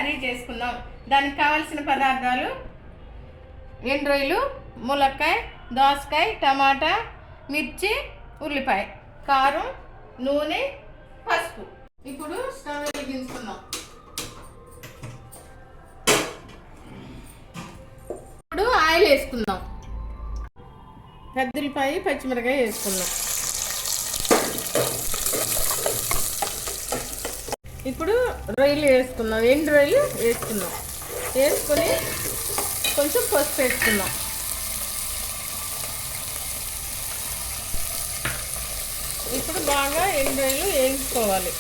Curry చేసుకుందాం. దానికి కావాల్సిన పదార్థాలు: ఎండు రొయ్యలు, ములక్కాయ, దోసకాయ, టమాటా, మిర్చి, ఉల్లిపాయ, కారం, నూనె, పసుపు. ఇప్పుడు స్టవ్ వెలిగించుకుందాం. ఇప్పుడు ఆయిల్ వేసుకుందాం. పెద్ద ఉల్లిపాయ, పచ్చిమిరకాయ వేసుకుందాం. ఇప్పుడు రొయ్యలు వేసుకుందాం. ఎండు రొయ్యలు వేసుకుందాం. వేసుకొని కొంచెం పసుపు వేసుకుందాం. ఇప్పుడు బాగా ఎండు రొయ్యలు వేయించుకోవాలి.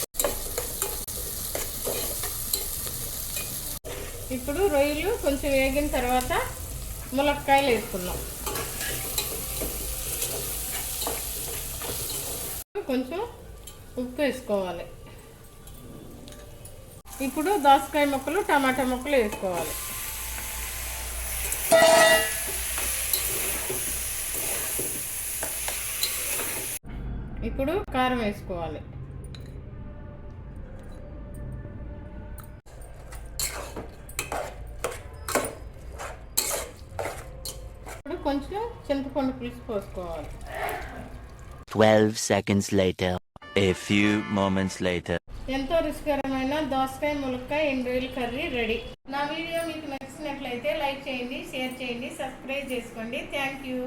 ఇప్పుడు రొయ్యలు కొంచెం వేగిన తర్వాత ములక్కాయలు వేసుకుందాం. కొంచెం ఉప్పు వేసుకోవాలి. ఇప్పుడు దోసకాయ ముక్కలు, టమాటా ముక్కలు వేసుకోవాలి. ఇప్పుడు కారం వేసుకోవాలి. ఇప్పుడు కొంచెం చింతపండు పులుసు పోసుకోవాలి. 12 seconds later. A few moments later. ఎంతో రుచికరమైన దోసకాయ, ములక్కాయ, ఎండు రొయ్యల కర్రీ రెడీ. నా వీడియో మీకు నచ్చినట్లయితే లైక్ చేయండి, షేర్ చేయండి, సబ్స్క్రైబ్ చేసుకోండి. Thank you.